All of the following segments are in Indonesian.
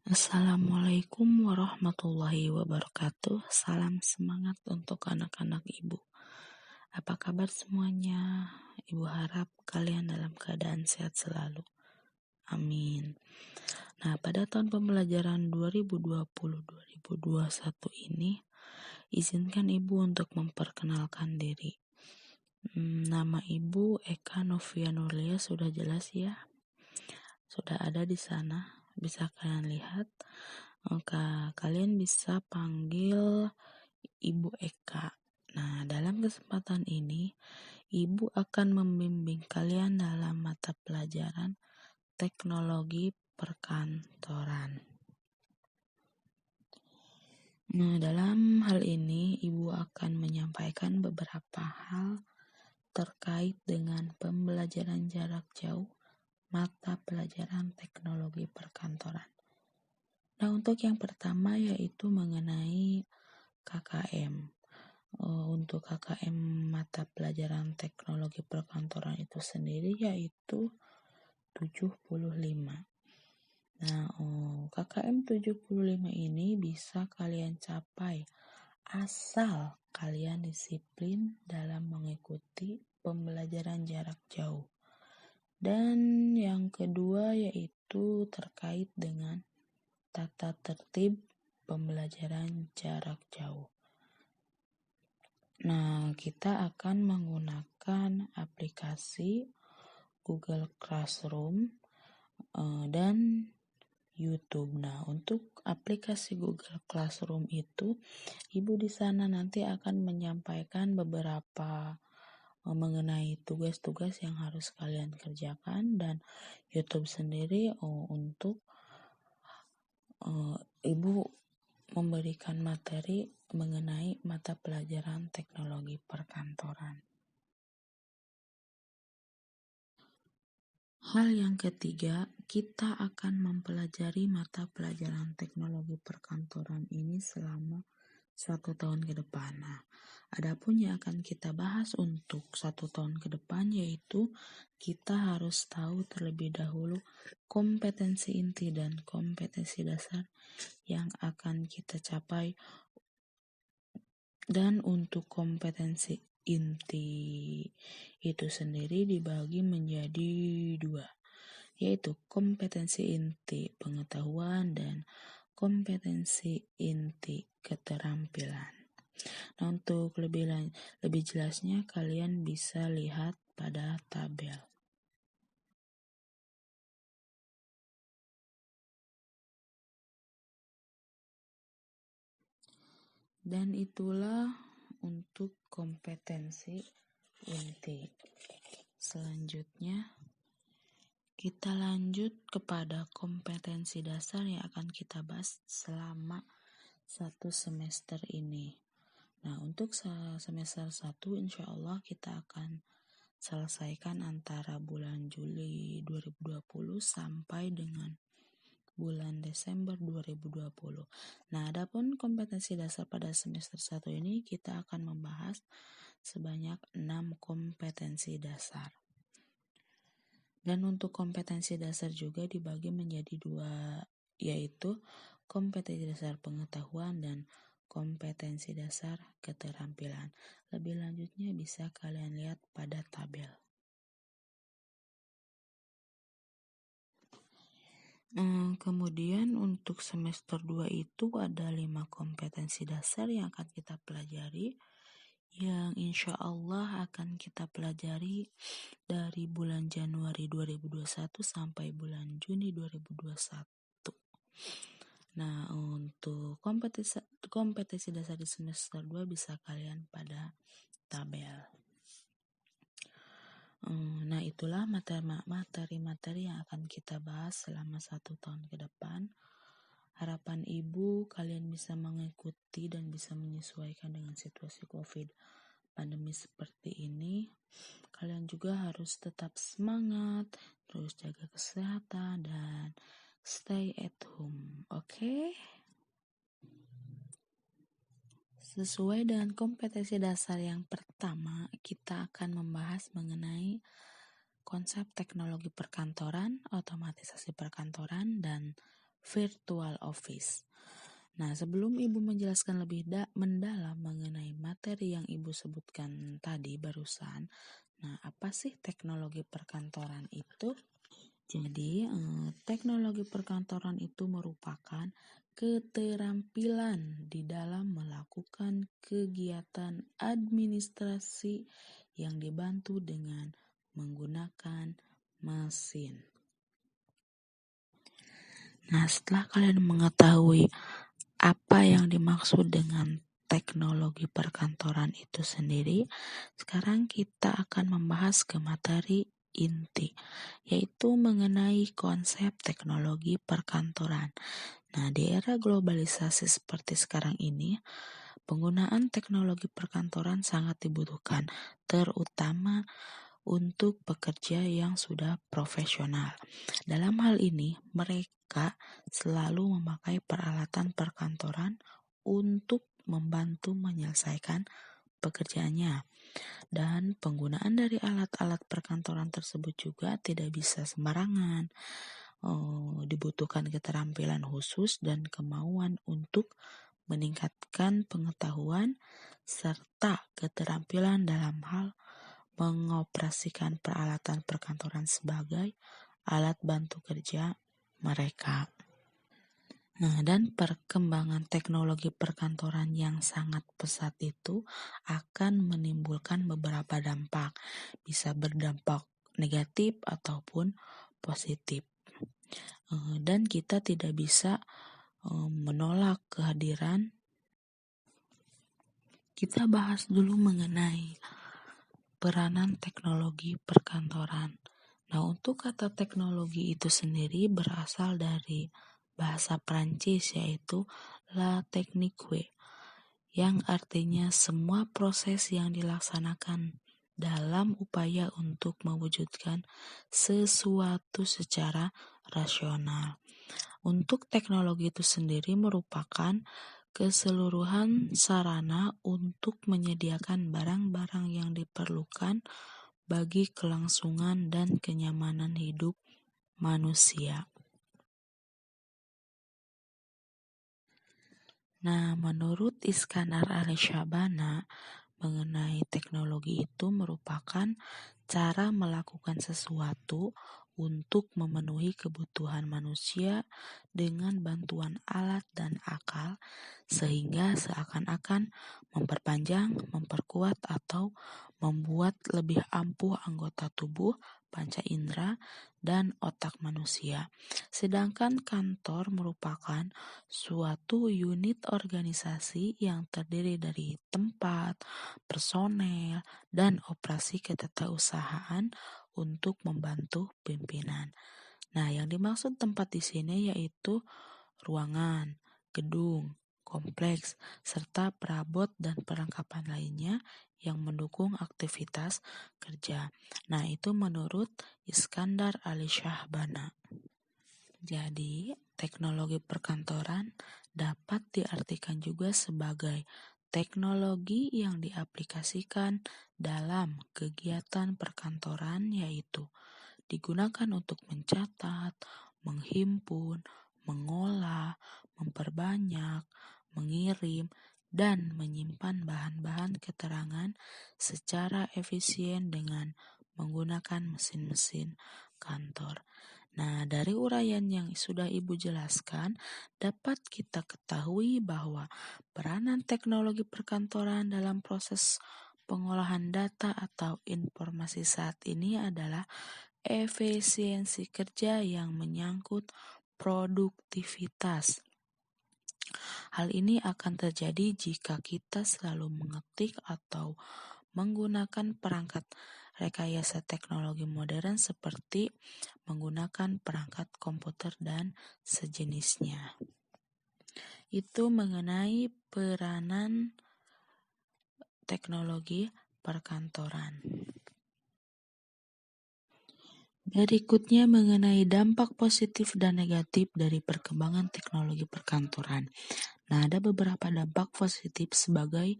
Assalamualaikum warahmatullahi wabarakatuh. Salam semangat untuk anak-anak ibu. Apa kabar semuanya? Ibu harap kalian dalam keadaan sehat selalu. Amin. Nah, pada tahun pembelajaran 2020-2021 ini, izinkan ibu untuk memperkenalkan diri. Nama ibu Eka Novia Nurlia sudah jelas ya? Sudah ada di sana. Bisa kalian lihat. Maka kalian bisa panggil Ibu Eka. Nah, dalam kesempatan ini, Ibu akan membimbing kalian dalam mata pelajaran teknologi perkantoran. Nah, dalam hal ini, Ibu akan menyampaikan beberapa hal terkait dengan pembelajaran jarak jauh mata pelajaran teknologi perkantoran. Nah, untuk yang pertama yaitu mengenai KKM. Untuk KKM mata pelajaran teknologi perkantoran itu sendiri yaitu 75. Nah, KKM 75 ini bisa kalian capai asal kalian disiplin dalam mengikuti pembelajaran jarak jauh. Dan yang kedua yaitu terkait dengan tata tertib pembelajaran jarak jauh. Nah, kita akan menggunakan aplikasi Google Classroom dan YouTube. Nah, untuk aplikasi Google Classroom itu, Ibu di sana nanti akan menyampaikan beberapa mengenai tugas-tugas yang harus kalian kerjakan, dan YouTube sendiri untuk Ibu memberikan materi mengenai mata pelajaran teknologi perkantoran. Hal yang ketiga, kita akan mempelajari mata pelajaran teknologi perkantoran ini selama 1 tahun ke depan. Nah, adapun yang akan kita bahas untuk 1 tahun ke depan yaitu kita harus tahu terlebih dahulu kompetensi inti dan kompetensi dasar yang akan kita capai. Dan untuk kompetensi inti itu sendiri dibagi menjadi 2, yaitu kompetensi inti pengetahuan dan kompetensi inti keterampilan. Nah, untuk lebih jelasnya kalian bisa lihat pada tabel. Dan itulah untuk kompetensi inti. Selanjutnya kita lanjut kepada kompetensi dasar yang akan kita bahas selama 1 semester ini. Nah, untuk semester 1 insya Allah kita akan selesaikan antara bulan Juli 2020 sampai dengan bulan Desember 2020. Nah, adapun kompetensi dasar pada semester 1 ini kita akan membahas sebanyak 6 kompetensi dasar. Dan untuk kompetensi dasar juga dibagi menjadi 2, yaitu kompetensi dasar pengetahuan dan kompetensi dasar keterampilan. Lebih lanjutnya bisa kalian lihat pada tabel. Kemudian untuk semester 2 itu ada 5 kompetensi dasar yang akan kita pelajari, yang insya Allah akan kita pelajari dari bulan Januari 2021 sampai bulan Juni 2021. Nah, untuk kompetensi dasar di semester 2 bisa kalian pada tabel. Nah, itulah materi-materi yang akan kita bahas selama 1 tahun ke depan. Harapan ibu kalian bisa mengikuti dan bisa menyesuaikan dengan situasi COVID pandemi seperti ini. Kalian juga harus tetap semangat, terus jaga kesehatan dan stay at home, oke? Sesuai dengan kompetensi dasar yang pertama, kita akan membahas mengenai konsep teknologi perkantoran, otomatisasi perkantoran, dan virtual office. Nah, sebelum Ibu menjelaskan lebih mendalam mengenai materi yang Ibu sebutkan tadi barusan, nah apa sih teknologi perkantoran itu? Jadi, teknologi perkantoran itu merupakan keterampilan di dalam melakukan kegiatan administrasi yang dibantu dengan menggunakan mesin. Nah, setelah kalian mengetahui apa yang dimaksud dengan teknologi perkantoran itu sendiri, sekarang kita akan membahas ke materi inti, yaitu mengenai konsep teknologi perkantoran. Nah, di era globalisasi seperti sekarang ini, penggunaan teknologi perkantoran sangat dibutuhkan, terutama untuk pekerja yang sudah profesional. Dalam hal ini, mereka selalu memakai peralatan perkantoran untuk membantu menyelesaikan pekerjaannya. Dan penggunaan dari alat-alat perkantoran tersebut juga tidak bisa sembarangan. Dibutuhkan keterampilan khusus dan kemauan untuk meningkatkan pengetahuan serta keterampilan dalam hal mengoperasikan peralatan perkantoran sebagai alat bantu kerja mereka. Nah, dan perkembangan teknologi perkantoran yang sangat pesat itu akan menimbulkan beberapa dampak. Bisa berdampak negatif ataupun positif. Dan kita tidak bisa menolak kehadiran. Kita bahas dulu mengenai peranan teknologi perkantoran. Nah, untuk kata teknologi itu sendiri berasal dari bahasa Prancis, yaitu la technique, yang artinya semua proses yang dilaksanakan dalam upaya untuk mewujudkan sesuatu secara rasional. Untuk teknologi itu sendiri merupakan keseluruhan sarana untuk menyediakan barang-barang yang diperlukan bagi kelangsungan dan kenyamanan hidup manusia. Nah, menurut Iskandar Alishabana, mengenai teknologi itu merupakan cara melakukan sesuatu untuk memenuhi kebutuhan manusia dengan bantuan alat dan akal, sehingga seakan-akan memperpanjang, memperkuat, atau membuat lebih ampuh anggota tubuh, panca indera, dan otak manusia. Sedangkan kantor merupakan suatu unit organisasi yang terdiri dari tempat, personel, dan operasi ketetausahaan untuk membantu pimpinan. Nah, yang dimaksud tempat di sini yaitu ruangan, gedung, kompleks, serta perabot dan perlengkapan lainnya yang mendukung aktivitas kerja. Nah, itu menurut Iskandar Alishabana. Jadi, teknologi perkantoran dapat diartikan juga sebagai teknologi yang diaplikasikan dalam kegiatan perkantoran, yaitu digunakan untuk mencatat, menghimpun, mengolah, memperbanyak, mengirim, dan menyimpan bahan-bahan keterangan secara efisien dengan menggunakan mesin-mesin kantor. Nah, dari uraian yang sudah Ibu jelaskan, dapat kita ketahui bahwa peranan teknologi perkantoran dalam proses pengolahan data atau informasi saat ini adalah efisiensi kerja yang menyangkut produktivitas. Hal ini akan terjadi jika kita selalu mengetik atau menggunakan perangkat rekayasa teknologi modern seperti menggunakan perangkat komputer dan sejenisnya. Itu mengenai peranan teknologi perkantoran. Berikutnya mengenai dampak positif dan negatif dari perkembangan teknologi perkantoran. Nah, ada beberapa dampak positif sebagai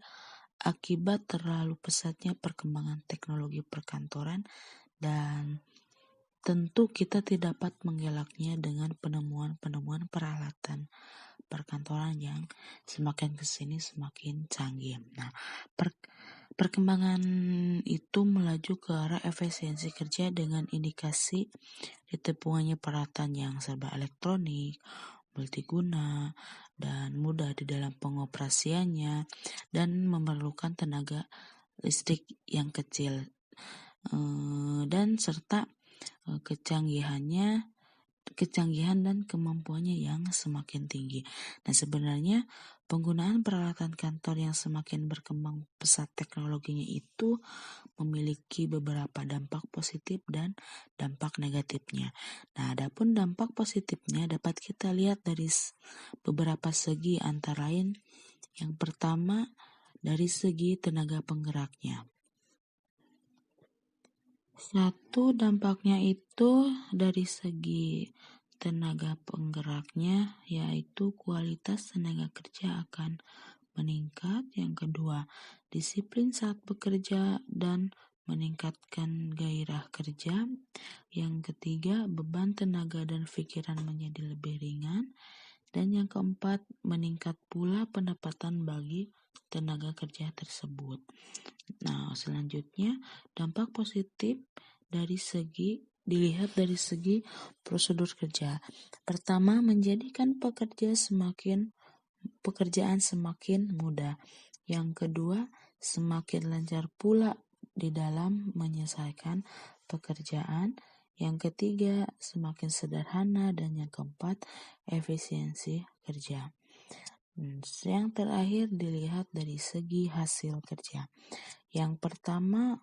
akibat terlalu pesatnya perkembangan teknologi perkantoran, dan tentu kita tidak dapat mengelaknya dengan penemuan-penemuan peralatan perkantoran yang semakin kesini semakin canggih. Nah, perkembangan itu melaju ke arah efisiensi kerja dengan indikasi ditemukannya peralatan yang serba elektronik, multiguna, dan mudah di dalam pengoperasiannya, dan memerlukan tenaga listrik yang kecil, dan serta kecanggihan dan kemampuannya yang semakin tinggi. Nah, sebenarnya penggunaan peralatan kantor yang semakin berkembang pesat teknologinya itu memiliki beberapa dampak positif dan dampak negatifnya. Nah, adapun dampak positifnya dapat kita lihat dari beberapa segi, antara lain yang pertama dari segi tenaga penggeraknya. Satu, dampaknya itu dari segi tenaga penggeraknya, yaitu kualitas tenaga kerja akan meningkat. Yang kedua, disiplin saat bekerja dan meningkatkan gairah kerja. Yang ketiga, beban tenaga dan pikiran menjadi lebih ringan. Dan yang keempat, meningkat pula pendapatan bagi tenaga kerja tersebut. Nah, selanjutnya dampak positif dilihat dari segi prosedur kerja. Pertama, menjadikan pekerjaan semakin mudah. Yang kedua, semakin lancar pula di dalam menyelesaikan pekerjaan. Yang ketiga, semakin sederhana. Dan yang keempat, efisiensi kerja. Yang terakhir dilihat dari segi hasil kerja. Yang pertama,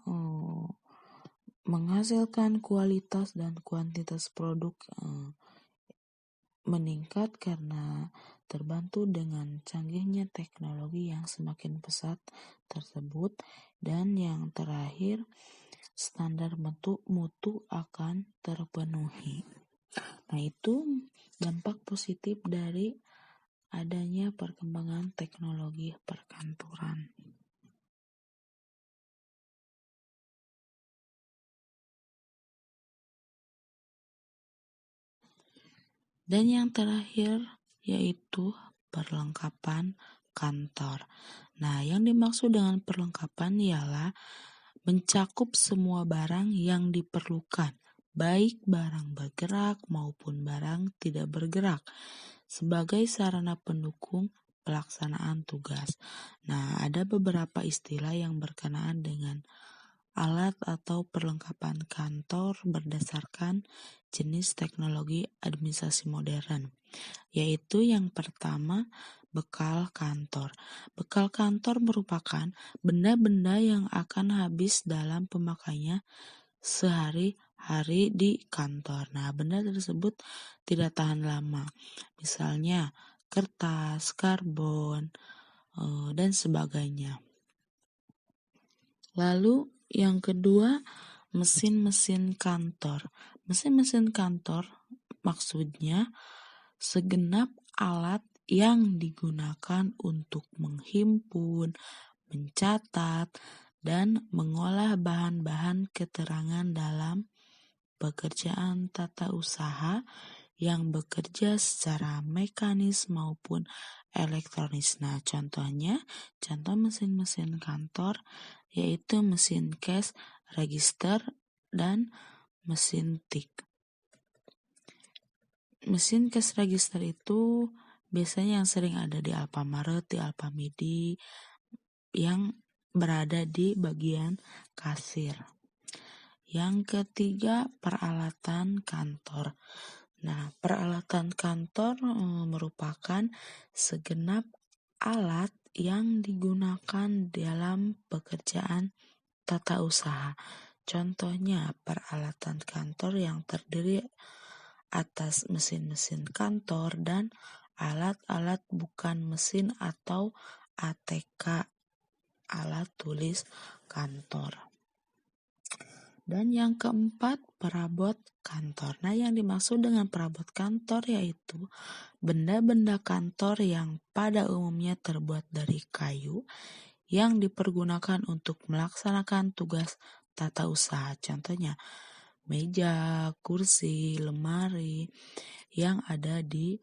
menghasilkan kualitas dan kuantitas produk meningkat karena terbantu dengan canggihnya teknologi yang semakin pesat tersebut. Dan yang terakhir, standar mutu akan terpenuhi. Nah, itu dampak positif dari adanya perkembangan teknologi perkantoran. Dan yang terakhir yaitu perlengkapan kantor. Nah, yang dimaksud dengan perlengkapan ialah mencakup semua barang yang diperlukan, baik barang bergerak maupun barang tidak bergerak, sebagai sarana pendukung pelaksanaan tugas. Nah, ada beberapa istilah yang berkenaan dengan alat atau perlengkapan kantor berdasarkan jenis teknologi administrasi modern, yaitu yang pertama, bekal kantor. Bekal kantor merupakan benda-benda yang akan habis dalam pemakaiannya sehari-hari di kantor. Nah, benda tersebut tidak tahan lama. Misalnya kertas, karbon, dan sebagainya. Lalu yang kedua, mesin-mesin kantor. Mesin-mesin kantor maksudnya segenap alat yang digunakan untuk menghimpun, mencatat, dan mengolah bahan-bahan keterangan dalam pekerjaan tata usaha yang bekerja secara mekanis maupun elektronis. Nah, contoh mesin-mesin kantor yaitu mesin cash register dan mesin tik. Mesin cash register itu biasanya yang sering ada di Alfamart, di Alfamidi, yang berada di bagian kasir. Yang ketiga, peralatan kantor. Nah, peralatan kantor merupakan segenap alat yang digunakan dalam pekerjaan tata usaha. Contohnya, peralatan kantor yang terdiri atas mesin-mesin kantor dan alat-alat bukan mesin atau ATK, alat tulis kantor. Dan yang keempat, perabot kantor. Nah, yang dimaksud dengan perabot kantor yaitu benda-benda kantor yang pada umumnya terbuat dari kayu yang dipergunakan untuk melaksanakan tugas tata usaha. Contohnya, meja, kursi, lemari yang ada di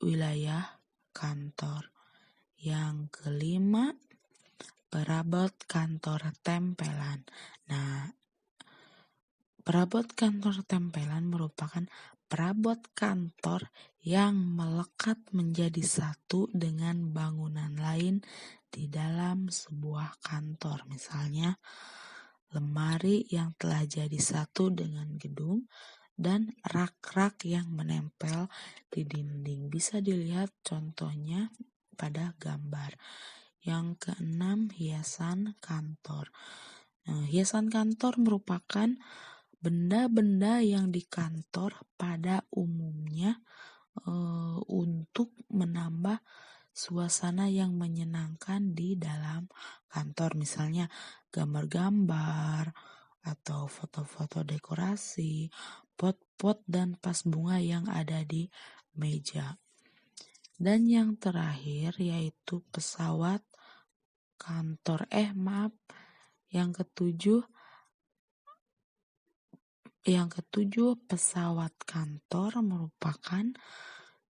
wilayah kantor. Yang kelima, perabot kantor tempelan. Nah, perabot kantor tempelan merupakan perabot kantor yang melekat menjadi satu dengan bangunan lain di dalam sebuah kantor. Misalnya, lemari yang telah jadi satu dengan gedung dan rak-rak yang menempel di dinding. Bisa dilihat contohnya pada gambar. Yang keenam, hiasan kantor. Hiasan kantor merupakan benda-benda yang di kantor pada umumnya untuk menambah suasana yang menyenangkan di dalam kantor. Misalnya gambar-gambar atau foto-foto dekorasi, pot-pot dan vas bunga yang ada di meja. Dan yang terakhir yaitu pesawat kantor. Yang ketujuh, pesawat kantor merupakan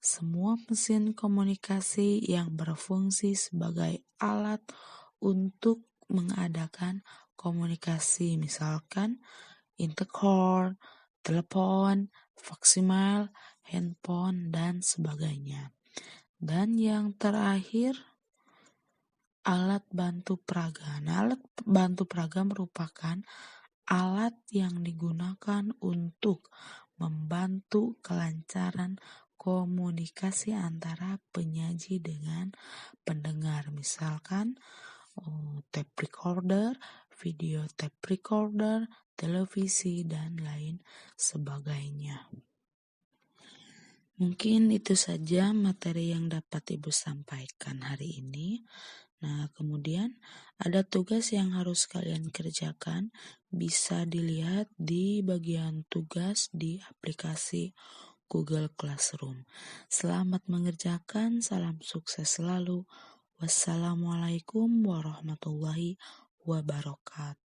semua mesin komunikasi yang berfungsi sebagai alat untuk mengadakan komunikasi, misalkan intercom, telepon, faksimiles, handphone, dan sebagainya. Dan yang terakhir, alat bantu peraga. Alat bantu peraga merupakan alat yang digunakan untuk membantu kelancaran komunikasi antara penyaji dengan pendengar. Misalkan tape recorder, video tape recorder, televisi, dan lain sebagainya. Mungkin itu saja materi yang dapat Ibu sampaikan hari ini. Nah, kemudian ada tugas yang harus kalian kerjakan. Bisa dilihat di bagian tugas di aplikasi Google Classroom. Selamat mengerjakan, salam sukses selalu. Wassalamualaikum warahmatullahi wabarakatuh.